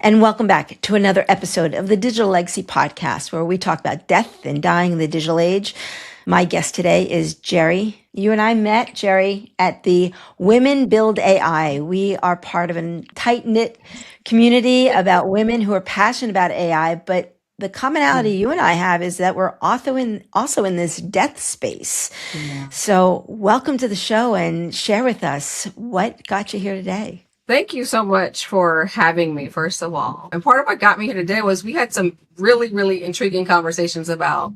And welcome back to another episode of the Digital Legacy Podcast, where we talk about death and dying in the digital age. My guest today is Njeri. You and I met, Njeri, at the Women Build AI. We are part of a tight-knit community about women who are passionate about AI, but the commonality you and I have is that we're also in this death space. Yeah. So welcome to the show and share with us what got you here today. Thank you so much for having me, first of all. And part of what got me here today was we had some really, really intriguing conversations about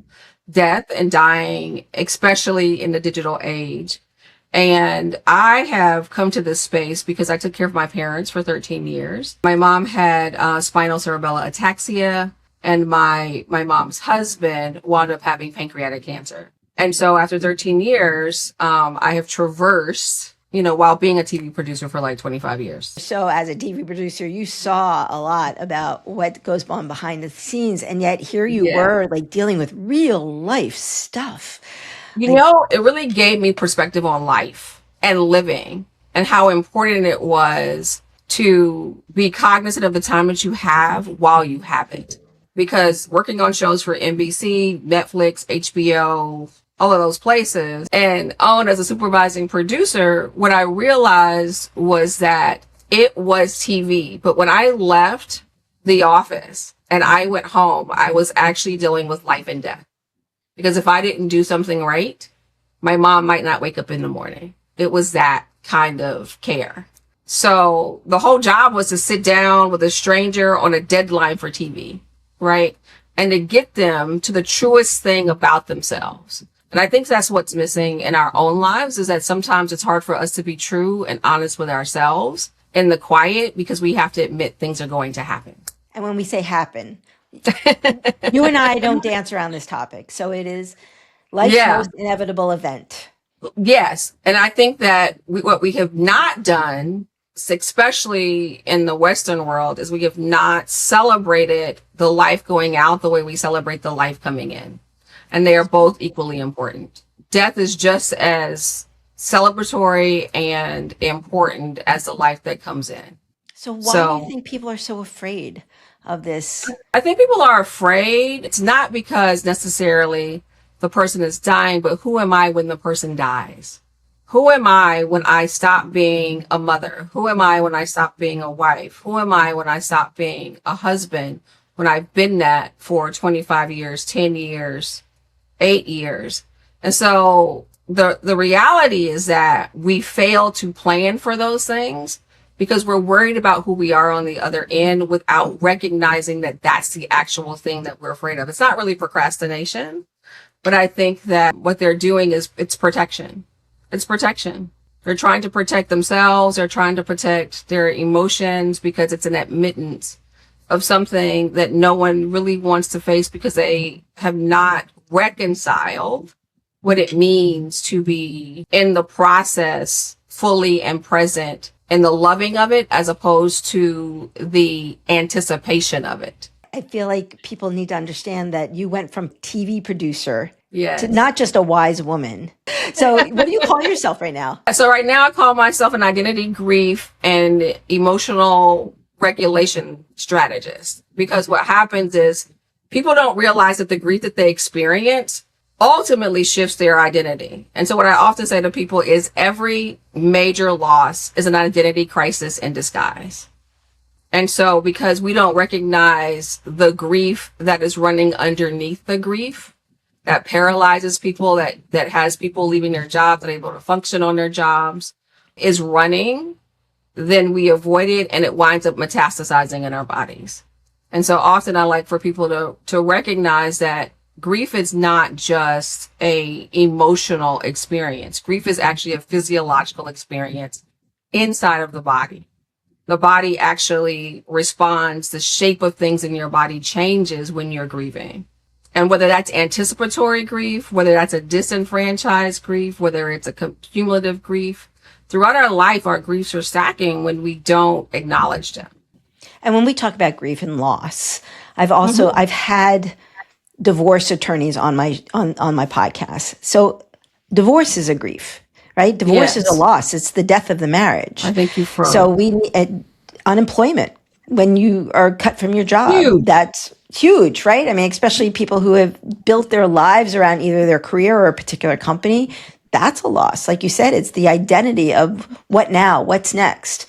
death and dying, especially in the digital age. And I have come to this space because I took care of my parents for 13 years. My mom had spinal cerebellar ataxia, and my mom's husband wound up having pancreatic cancer. And so after 13 years, I have traversed while being a TV producer for like 25 years. So as a TV producer, you saw a lot about what goes on behind the scenes. And yet here you were like dealing with real life stuff. It really gave me perspective on life and living and how important it was to be cognizant of the time that you have while you have it. Because working on shows for NBC, Netflix, HBO, all of those places, and as a supervising producer, what I realized was that it was TV. But when I left the office and I went home, I was actually dealing with life and death. Because if I didn't do something right, my mom might not wake up in the morning. It was that kind of care. So the whole job was to sit down with a stranger on a deadline for TV, right? And to get them to the truest thing about themselves. And I think that's what's missing in our own lives, is that sometimes it's hard for us to be true and honest with ourselves in the quiet because we have to admit things are going to happen. And when we say happen, you and I don't dance around this topic. So it is life's most inevitable event. Yes. And I think that what we have not done, especially in the Western world, is we have not celebrated the life going out the way we celebrate the life coming in. And they are both equally important. Death is just as celebratory and important as the life that comes in. So why do you think people are so afraid of this? I think people are afraid. It's not because necessarily the person is dying, but who am I when the person dies? Who am I when I stop being a mother? Who am I when I stop being a wife? Who am I when I stop being a husband? When I've been that for 25 years, 10 years, 8 years. And so the reality is that we fail to plan for those things because we're worried about who we are on the other end without recognizing that that's the actual thing that we're afraid of. It's not really procrastination, but I think that what they're doing is it's protection. It's protection. They're trying to protect themselves. They're trying to protect their emotions because it's an admittance of something that no one really wants to face because they have not reconciled what it means to be in the process fully and present in the loving of it as opposed to the anticipation of it. I feel like people need to understand that you went from TV producer to not just a wise woman. So what do you call yourself right now? So right now I call myself an identity, grief, and emotional regulation strategist, because what happens is people don't realize that the grief that they experience ultimately shifts their identity. And so what I often say to people is every major loss is an identity crisis in disguise. And so because we don't recognize the grief that is running underneath the grief that paralyzes people, that has people leaving their jobs, not able to function on their jobs, is running, then we avoid it and it winds up metastasizing in our bodies. And so often I like for people to recognize that grief is not just a emotional experience. Grief is actually a physiological experience inside of the body. The body actually responds. The shape of things in your body changes when you're grieving. And whether that's anticipatory grief, whether that's a disenfranchised grief, whether it's a cumulative grief, throughout our life, our griefs are stacking when we don't acknowledge them. And when we talk about grief and loss, I've had divorce attorneys on my podcast. So divorce is a grief, right? Divorce is a loss. It's the death of the marriage. I think you froze. So we need unemployment. when you are cut from your job. Huge. That's huge, right? I mean, especially people who have built their lives around either their career or a particular company. That's a loss. Like you said, it's the identity of what now, what's next.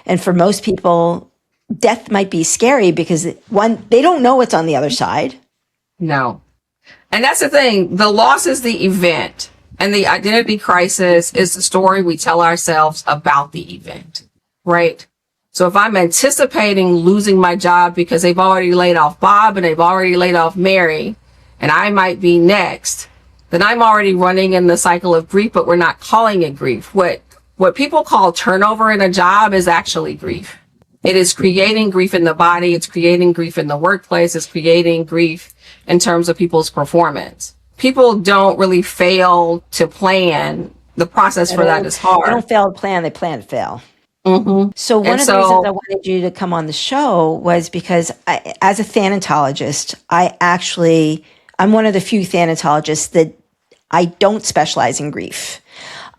And for most people, death might be scary because one, they don't know what's on the other side. No. And that's the thing. The loss is the event, and the identity crisis is the story we tell ourselves about the event, right? So if I'm anticipating losing my job because they've already laid off Bob and they've already laid off Mary, and I might be next, then I'm already running in the cycle of grief, but we're not calling it grief. What people call turnover in a job is actually grief. It is creating grief in the body. It's creating grief in the workplace. It's creating grief in terms of people's performance. People don't really fail to plan. The process for that is hard. They don't fail to plan, they plan to fail. Mm-hmm. So one of the reasons I wanted you to come on the show was because as a thanatologist, I'm one of the few thanatologists that I don't specialize in grief.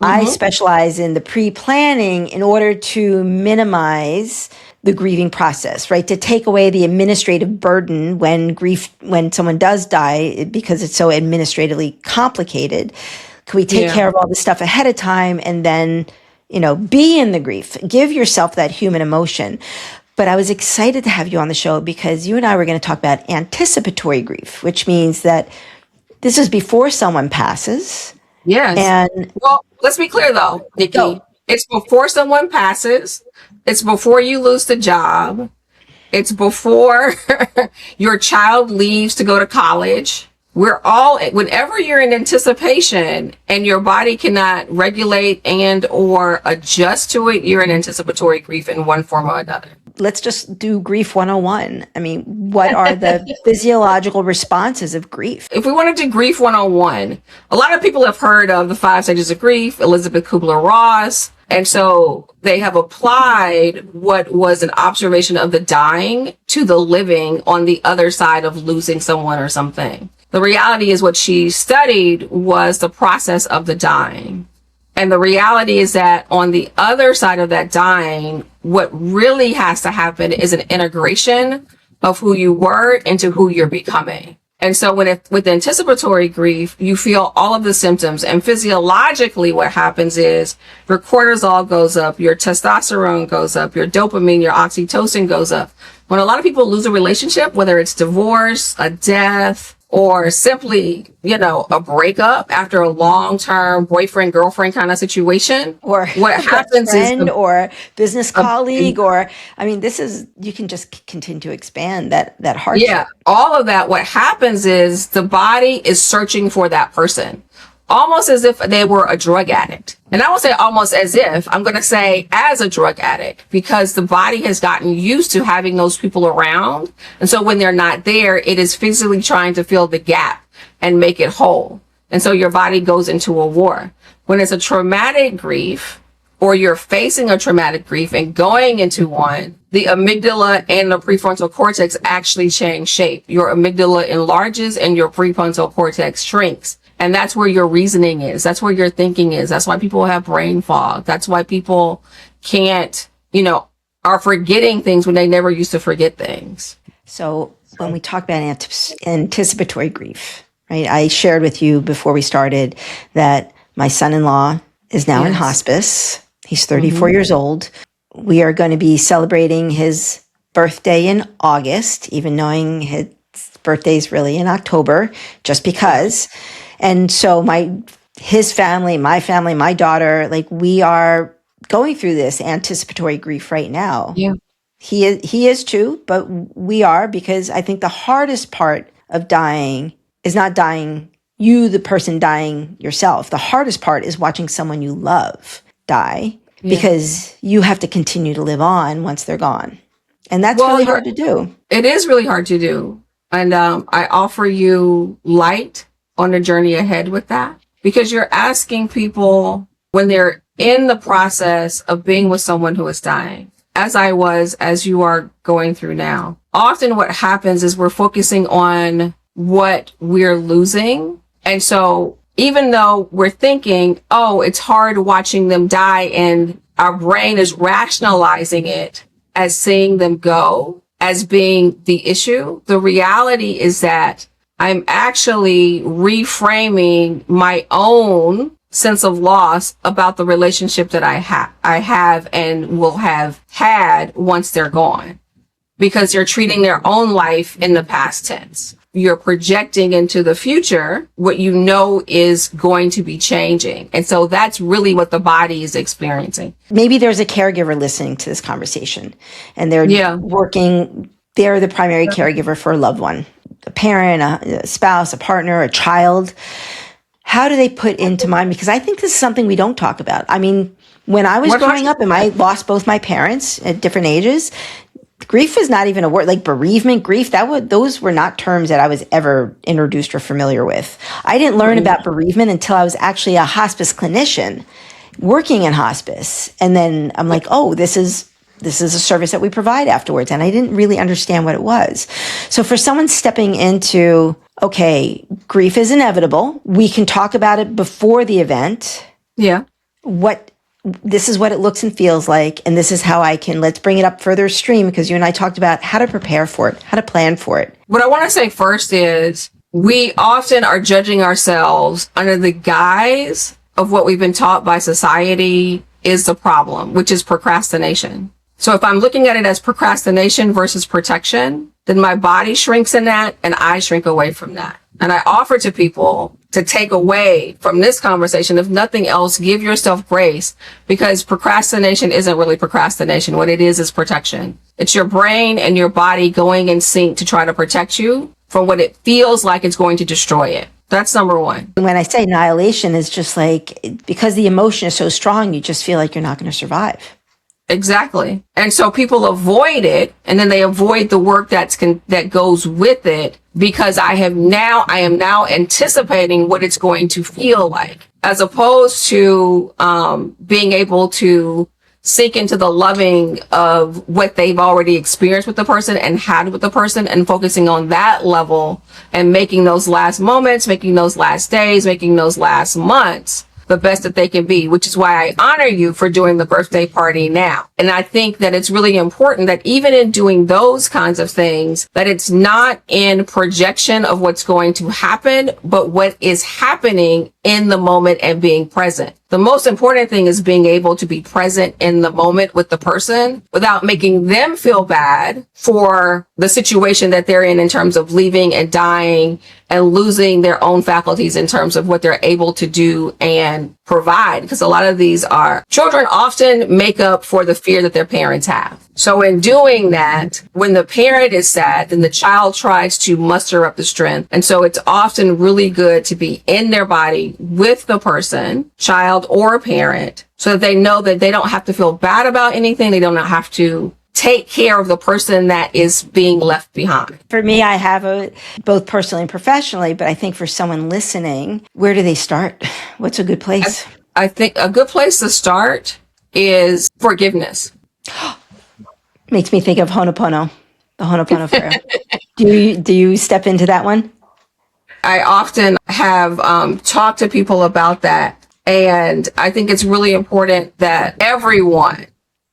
I specialize in the pre-planning in order to minimize the grieving process, right? To take away the administrative burden when someone does die, because it's so administratively complicated. Can we take care of all this stuff ahead of time and then, be in the grief, give yourself that human emotion. But I was excited to have you on the show because you and I were going to talk about anticipatory grief, which means that this is before someone passes. Yes. And well, let's be clear though, Niki. It's before someone passes. It's before you lose the job. It's before your child leaves to go to college. Whenever you're in anticipation and your body cannot regulate and or adjust to it, you're in anticipatory grief in one form or another. Let's just do grief 101. I mean, what are the physiological responses of grief? If we want to do grief 101, a lot of people have heard of the 5 stages of grief, Elizabeth Kubler-Ross. And so they have applied what was an observation of the dying to the living on the other side of losing someone or something. The reality is what she studied was the process of the dying. And the reality is that on the other side of that dying, what really has to happen is an integration of who you were into who you're becoming. And so with anticipatory grief, you feel all of the symptoms, and physiologically what happens is your cortisol goes up, your testosterone goes up, your dopamine, your oxytocin goes up. When a lot of people lose a relationship, whether it's divorce, a death, or simply, a breakup after a long-term boyfriend-girlfriend kind of situation, or what happens is or business colleague, you can just continue to expand that hardship. Yeah, all of that. What happens is the body is searching for that person, almost as if they were a drug addict. And I won't say almost as if, I'm going to say as a drug addict, because the body has gotten used to having those people around. And so when they're not there, it is physically trying to fill the gap and make it whole. And so your body goes into a war. When it's a traumatic grief, or you're facing a traumatic grief and going into one, the amygdala and the prefrontal cortex actually change shape. Your amygdala enlarges and your prefrontal cortex shrinks. And that's where your reasoning is. That's where your thinking is. That's why people have brain fog. That's why people can't, are forgetting things when they never used to forget things. So when we talk about anticipatory grief, right? I shared with you before we started that my son-in-law is now in hospice. He's 34 years old. We are going to be celebrating his birthday in August, even knowing his birthday is really in October, just because. And so his family, my daughter, we are going through this anticipatory grief right now. Yeah. He is too, but we are, because I think the hardest part of dying is not dying, you, the person dying yourself. The hardest part is watching someone you love die, because you have to continue to live on once they're gone. And that's really hard to do. It is really hard to do. And I offer you light on the journey ahead with that, because you're asking people when they're in the process of being with someone who is dying, as you are going through now. Often what happens is we're focusing on what we're losing. And so even though we're thinking, oh, it's hard watching them die, and our brain is rationalizing it as seeing them go as being the issue. The reality is that I'm actually reframing my own sense of loss about the relationship that I have and will have had once they're gone, because you're treating their own life in the past tense. You're projecting into the future what you know is going to be changing. And so that's really what the body is experiencing. Maybe there's a caregiver listening to this conversation and they're they're the primary caregiver for a loved one, a parent, a spouse, a partner, a child. How do they put into mind? Because I think this is something we don't talk about. I mean, when I was growing up and I lost both my parents at different ages, grief was not even a word. Like bereavement, grief, those were not terms that I was ever introduced or familiar with. I didn't learn about bereavement until I was actually a hospice clinician working in hospice. And then I'm like, oh, this is a service that we provide afterwards. And I didn't really understand what it was. So for someone stepping into, okay, grief is inevitable. We can talk about it before the event. Yeah. This is what it looks and feels like, and this is how let's bring it up further stream, because you and I talked about how to prepare for it, how to plan for it. What I want to say first is we often are judging ourselves under the guise of what we've been taught by society is the problem, which is procrastination. So if I'm looking at it as procrastination versus protection, then my body shrinks in that and I shrink away from that. And I offer to people to take away from this conversation, if nothing else, give yourself grace, because procrastination isn't really procrastination. What it is protection. It's your brain and your body going in sync to try to protect you from what it feels like it's going to destroy it. That's number one. When I say annihilation, is just like, because the emotion is so strong, you just feel like you're not going to survive. Exactly. And so people avoid it, and then they avoid the work that goes with it, because I am now anticipating what it's going to feel like, as opposed to being able to sink into the loving of what they've already experienced with the person and had with the person, and focusing on that level and making those last moments, making those last days, making those last months the best that they can be, which is why I honor you for doing the birthday party now. And I think that it's really important that even in doing those kinds of things, that it's not in projection of what's going to happen, but what is happening in the moment and being present. The most important thing is being able to be present in the moment with the person without making them feel bad for the situation that they're in terms of leaving and dying and losing their own faculties in terms of what they're able to do and provide. Because a lot of these children often make up for the fear that their parents have. So in doing that, when the parent is sad, then the child tries to muster up the strength. And so it's often really good to be in their body with the person, child or parent, so that they know that they don't have to feel bad about anything. They don't have to take care of the person that is being left behind. For me, I have both personally and professionally, but I think for someone listening, where do they start? What's a good place? I think a good place to start is forgiveness. Makes me think of Ho'oponopono, the Ho'oponopono prayer. Do you step into that one? I often have talked to people about that. And I think it's really important that everyone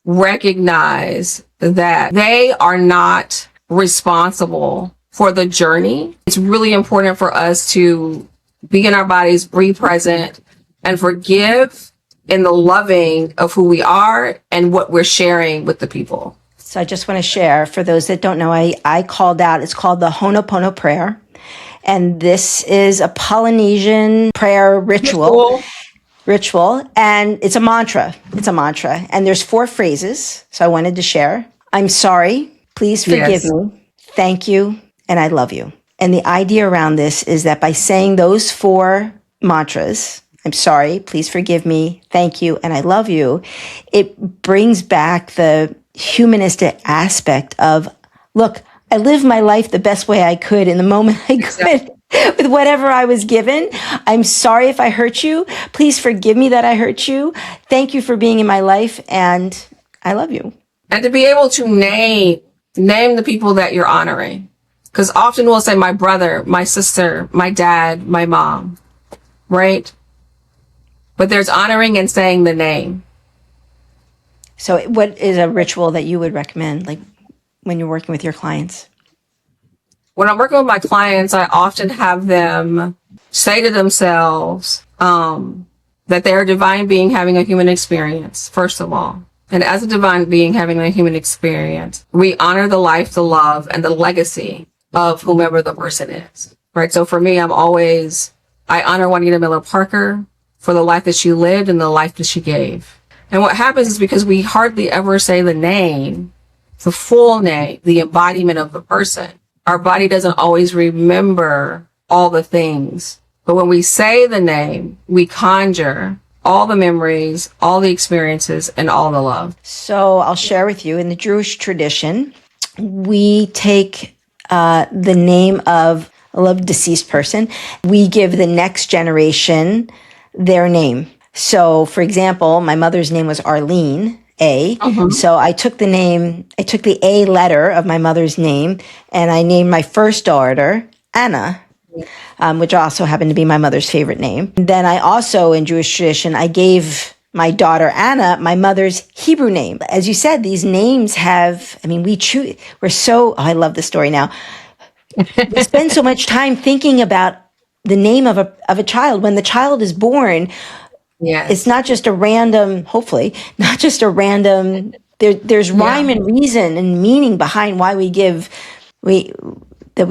recognize that they are not responsible for the journey. It's really important for us to be in our bodies, be present, and forgive in the loving of who we are and what we're sharing with the people. So I just want to share, for those that don't know, I called out, it's called the Ho'oponopono prayer. And this is a Polynesian prayer ritual, and it's a mantra. And there's 4 phrases. So I wanted to share. I'm sorry. Please forgive me. Thank you. And I love you. And the idea around this is that by saying those 4 mantras, I'm sorry, please forgive me, thank you, and I love you, it brings back the humanistic aspect of, look, I lived my life the best way I could in the moment I could with whatever I was given. I'm sorry if I hurt you. Please forgive me that I hurt you. Thank you for being in my life, and I love you. And to be able to name the people that you're honoring. Because often we'll say my brother, my sister, my dad, my mom, right? But there's honoring and saying the name. So what is a ritual that you would recommend, like when you're working with your clients? When I'm working with my clients, I often have them say to themselves that they're a divine being having a human experience, first of all. And as a divine being having a human experience, we honor the life, the love, and the legacy of whomever the person is, right? So for me, I honor Juanita Miller Parker for the life that she lived and the life that she gave. And what happens is because we hardly ever say the name, the full name, the embodiment of the person, our body doesn't always remember all the things. But when we say the name, we conjure all the memories, all the experiences, and all the love. So I'll share with you, in the Jewish tradition, we take the name of a loved deceased person. We give the next generation their name. So, for example, my mother's name was Arlene A. So I took the A letter of my mother's name, and I named my first daughter Anna, which also happened to be my mother's favorite name. And then I also, in Jewish tradition, I gave my daughter Anna my mother's Hebrew name. As you said, these names have, I mean, I love this story now. We spend so much time thinking about the name of a child. When the child is born, it's not just a random, hopefully, not just a random, there's rhyme and reason and meaning behind why we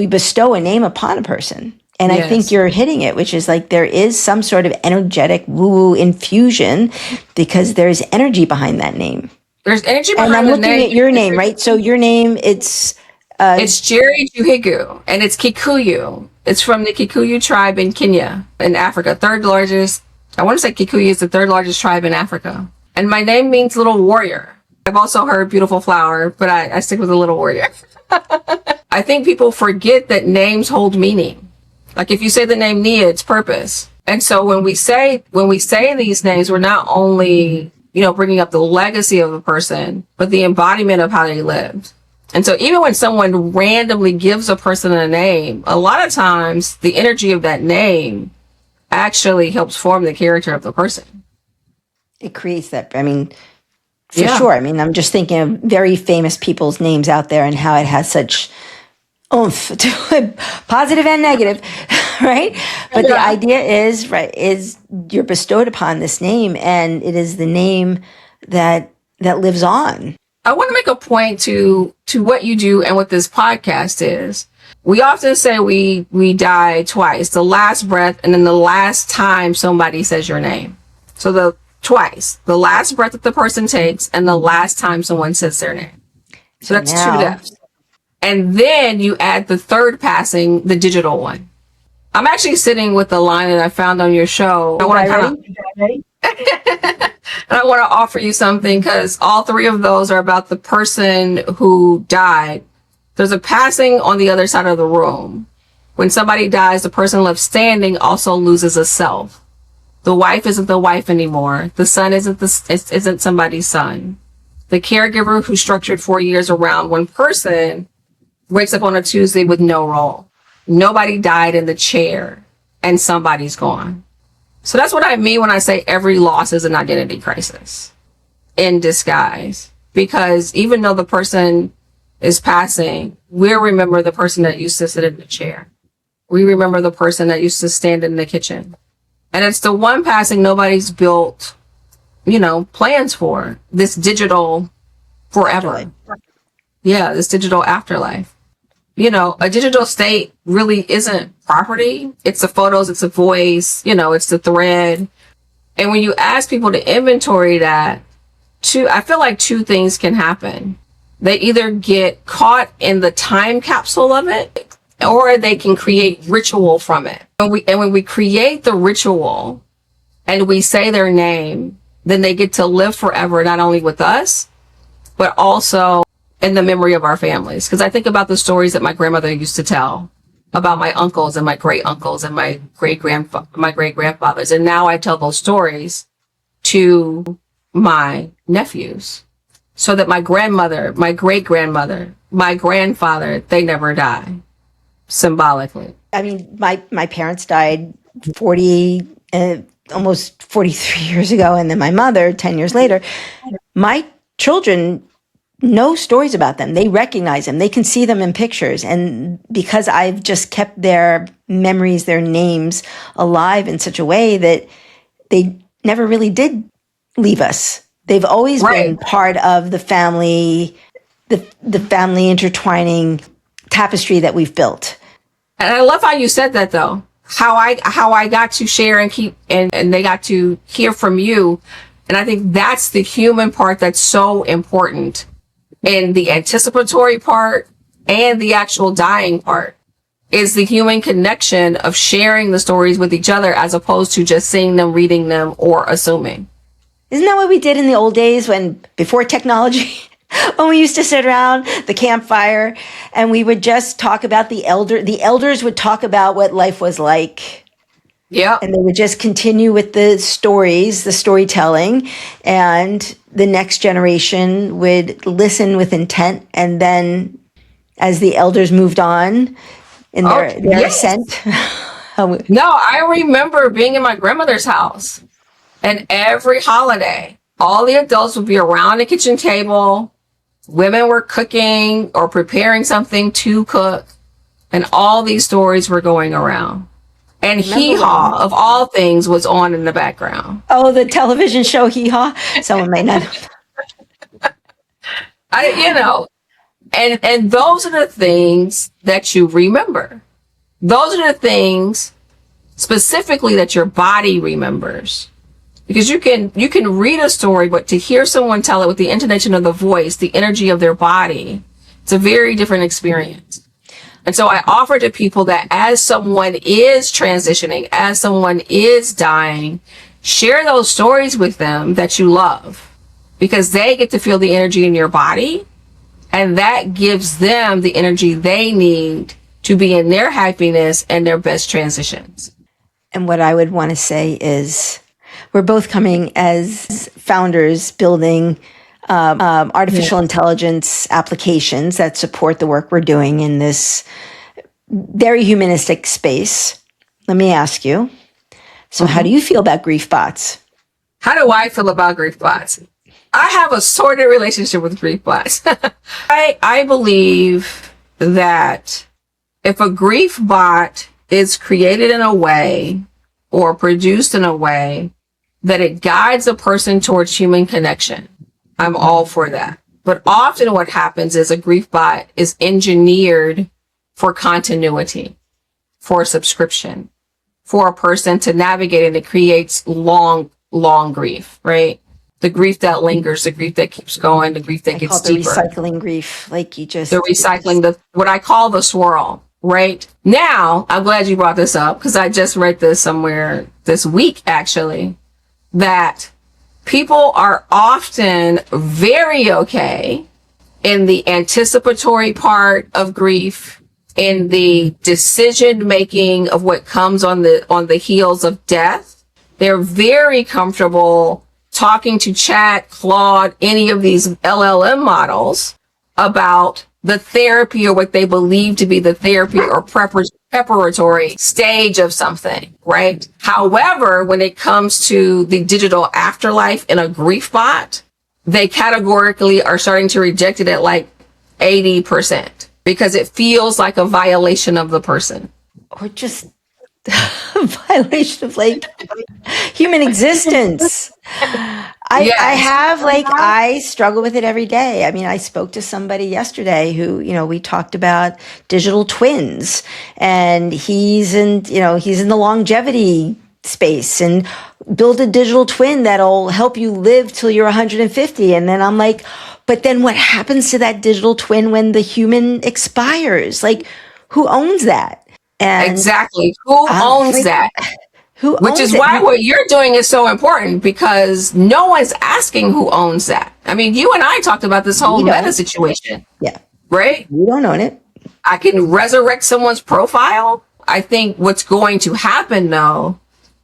bestow a name upon a person. And I think you're hitting it, which is like there is some sort of energetic woo-woo infusion because there's energy behind that name. There's energy behind the name. And I'm looking at your name, right? So your name, it's Njeri Njuhigu, and it's Kikuyu. It's from the Kikuyu tribe in Kenya, in Africa. Third largest, I want to say Kikuyu is the third largest tribe in Africa. And my name means little warrior. I've also heard beautiful flower, but I stick with the little warrior. I think people forget that names hold meaning. Like if you say the name Nia, it's purpose. And so when we say these names, we're not only, bringing up the legacy of a person, but the embodiment of how they lived. And so even when someone randomly gives a person a name, a lot of times the energy of that name actually helps form the character of the person. It creates that, for sure. I'm just thinking of very famous people's names out there and how it has such oomph to it, positive and negative, right? But the idea is you're bestowed upon this name, and it is the name that lives on. I want to make a point to what you do and what this podcast is. We often say we die twice, the last breath and then the last time somebody says your name. So the last breath that the person takes and the last time someone says their name. So that's 2 deaths. And then you add the third passing, the digital one. I'm actually sitting with the line that I found on your show. I want to and I want to offer you something because all 3 of those are about the person who died. There's a passing on the other side of the room. When somebody dies, the person left standing also loses a self. The wife isn't the wife anymore. The son isn't somebody's son. The caregiver who structured 4 years around one person wakes up on a Tuesday with no role. Nobody died in the chair and somebody's gone. So that's what I mean when I say every loss is an identity crisis in disguise. Because even though the person is passing, we'll remember the person that used to sit in the chair. We remember the person that used to stand in the kitchen. And it's the one passing nobody's built, plans for. This digital forever. Afterlife. Yeah, this digital afterlife. A digital state really isn't property. It's the photos, it's a voice, it's the thread. And when you ask people to inventory that, I feel like 2 things can happen. They either get caught in the time capsule of it, or they can create ritual from it. And when we create the ritual and we say their name, then they get to live forever, not only with us, but also in the memory of our families. Because I think about the stories that my grandmother used to tell about my uncles and my great uncles and my great grandfathers. And now I tell those stories to my nephews so that my grandmother, my great grandmother, my grandfather, they never die symbolically. My parents died almost 43 years ago. And then my mother 10 years later. My children know stories about them. They recognize them. They can see them in pictures. And because I've just kept their memories, their names alive in such a way that they never really did leave us. They've always been part of the family, the family intertwining tapestry that we've built. And I love how you said that, though. How I got to share and keep, and they got to hear from you. And I think that's the human part that's so important in the anticipatory part and the actual dying part, is the human connection of sharing the stories with each other as opposed to just seeing them, reading them, or assuming. Isn't that what we did in the old days before technology? When we used to sit around the campfire and we would just talk about the elders would talk about what life was like. Yeah. And they would just continue with the stories, the storytelling, and the next generation would listen with intent. And then as the elders moved on in their ascent. No, I remember being in my grandmother's house, and every holiday, all the adults would be around the kitchen table. Women were cooking or preparing something to cook, and all these stories were going around. And Hee Haw, of all things, was on in the background. Oh, the television show Hee Haw? Someone may not know. And those are the things that you remember. Those are the things specifically that your body remembers. Because you can read a story, but to hear someone tell it with the intonation of the voice, the energy of their body, it's a very different experience. And so I offer to people that as someone is transitioning, as someone is dying, share those stories with them that you love, because they get to feel the energy in your body, and that gives them the energy they need to be in their happiness and their best transitions. And what I would want to say is, we're both coming as founders building artificial intelligence applications that support the work we're doing in this very humanistic space. Let me ask you, so how do you feel about grief bots? How do I feel about grief bots? I have a sordid relationship with grief bots. I believe that if a grief bot is created in a way or produced in a way that it guides a person towards human connection, I'm all for that. But often what happens is a grief bot is engineered for continuity, for subscription, for a person to navigate, and it creates long grief, right? The grief that lingers, the grief that keeps going, the grief that gets deeper. The recycling grief, like you just... The recycling, what I call the swirl, right? Now, I'm glad you brought this up, because I just read this somewhere this week, actually, that people are often very okay in the anticipatory part of grief, in the decision making of what comes on the heels of death. They're very comfortable talking to Chat, Claude, any of these LLM models about the therapy, or what they believe to be the therapy or preparatory stage of something, right? However, when it comes to the digital afterlife in a grief bot, they categorically are starting to reject it at like 80%, because it feels like a violation of the person. Or just a violation of like human existence. I struggle with it every day. I mean, I spoke to somebody yesterday who, we talked about digital twins, and he's in the longevity space, and build a digital twin that'll help you live till you're 150. And then I'm like, but then what happens to that digital twin when the human expires? Like, who owns that? And exactly. Who owns that? Which is why what you're doing is so important, because no one's asking who owns that. I mean, you and I talked about this whole meta situation. Yeah. Right? We don't own it. I can resurrect someone's profile. I think what's going to happen, though,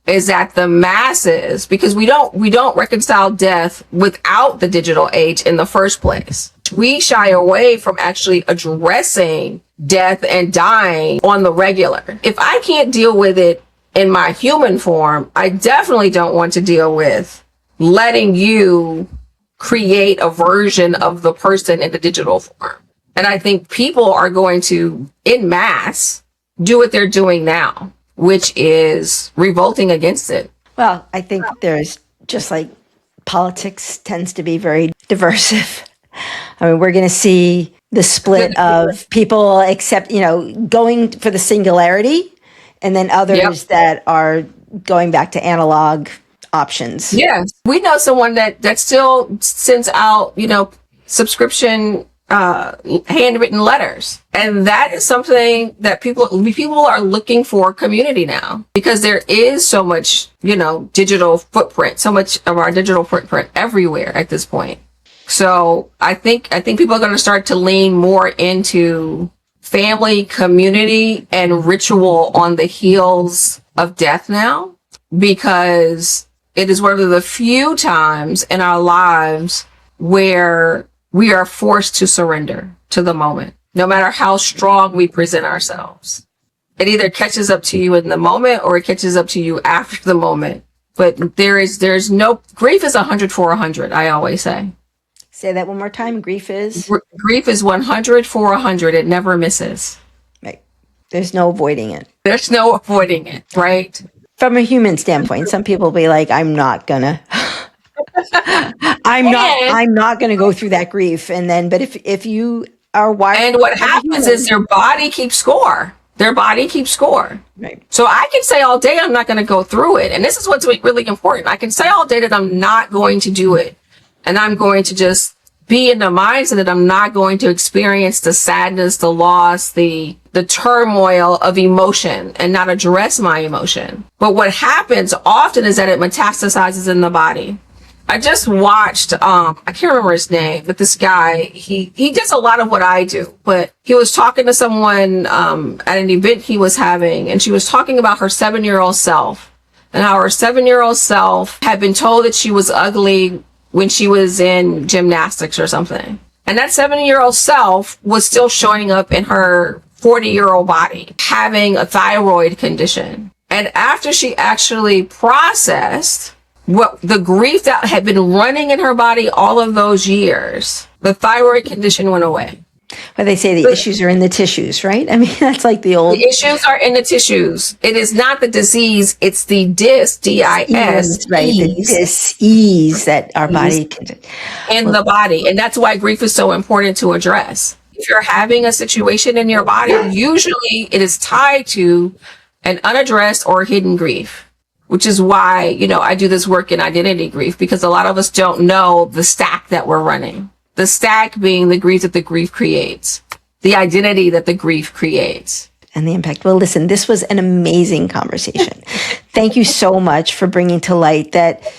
is that the masses, because we don't reconcile death without the digital age in the first place. We shy away from actually addressing death and dying on the regular. If I can't deal with it in my human form, I definitely don't want to deal with letting you create a version of the person in the digital form. And I think people are going to, en masse, do what they're doing now, which is revolting against it. Well, I think there's just like politics tends to be very diversive. I mean, we're going to see the split of people going for the singularity, and then others that are going back to analog options. Yes. We know someone that still sends out, subscription handwritten letters. And that is something that people are looking for community now, because there is so much, digital footprint, so much of our digital footprint everywhere at this point. So I think people are going to start to lean more into family, community, and ritual on the heels of death now, because it is one of the few times in our lives where we are forced to surrender to the moment, no matter how strong we present ourselves. It either catches up to you in the moment or it catches up to you after the moment. But there's no, grief is 100 for 100, I always say. Say that one more time. Grief is 100 for 100. It never misses. Right. There's no avoiding it. There's no avoiding it, right? From a human standpoint, some people will be like, I'm not gonna go through that grief. And then, but if you are wired, and what happens is their body keeps score. Their body keeps score. Right. So I can say all day I'm not going to go through it. And this is what's really important. I can say all day that I'm not going to do it. And I'm going to just be in the mindset that I'm not going to experience the sadness, the loss, the turmoil of emotion, and not address my emotion. But what happens often is that it metastasizes in the body. I just watched, I can't remember his name, but this guy, he does a lot of what I do, but he was talking to someone at an event he was having, and she was talking about her 7-year-old self, and how her 7-year-old self had been told that she was ugly when she was in gymnastics or something. And that 7-year-old self was still showing up in her 40-year-old body, having a thyroid condition. And after she actually processed what the grief that had been running in her body all of those years, the thyroid condition went away. Well, they say the issues are in the tissues, right? I mean, that's like the old... The issues are in the tissues. It is not the disease, it's the dis, D-I-S, right? The dis-ease that our body can... In the body. And that's why grief is so important to address. If you're having a situation in your body, usually it is tied to an unaddressed or hidden grief. Which is why, I do this work in identity grief, because a lot of us don't know the stack that we're running. The stack being the grief that the grief creates, the identity that the grief creates. And the impact. Well, listen, this was an amazing conversation. Thank you so much for bringing to light that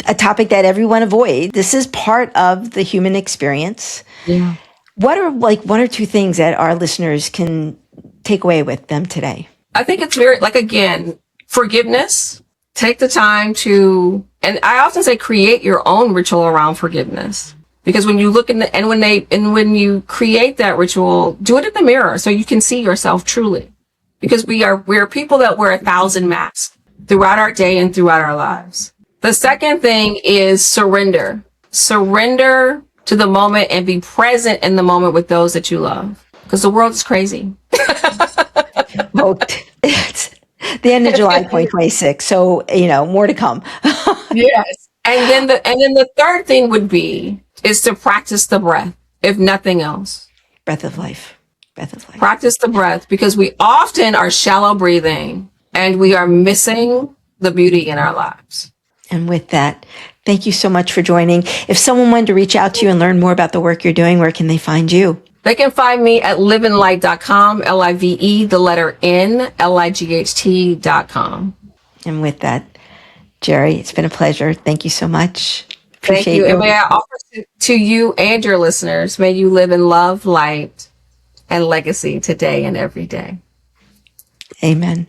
a topic that everyone avoids. This is part of the human experience. Yeah. What are one or two things that our listeners can take away with them today? I think it's very, again, forgiveness. Take the time to, and I often say, create your own ritual around forgiveness. Because when you look when you create that ritual, do it in the mirror so you can see yourself truly. Because we're people that wear 1,000 masks throughout our day and throughout our lives. The second thing is surrender. Surrender to the moment and be present in the moment with those that you love. Because the world is crazy. Well, it's the end of July 2026. So, more to come. Yes. And then the third thing is to practice the breath, if nothing else. Breath of life. Breath of life. Practice the breath, because we often are shallow breathing and we are missing the beauty in our lives. And with that, thank you so much for joining. If someone wanted to reach out to you and learn more about the work you're doing, where can they find you? They can find me at liveinlight.com, L-I-V-E, the letter N, L-I-G-H-T.com. And with that, Njeri, it's been a pleasure. Thank you so much. Appreciate Thank you. And may I offer to you and your listeners, may you live in love, light, and legacy today and every day. Amen.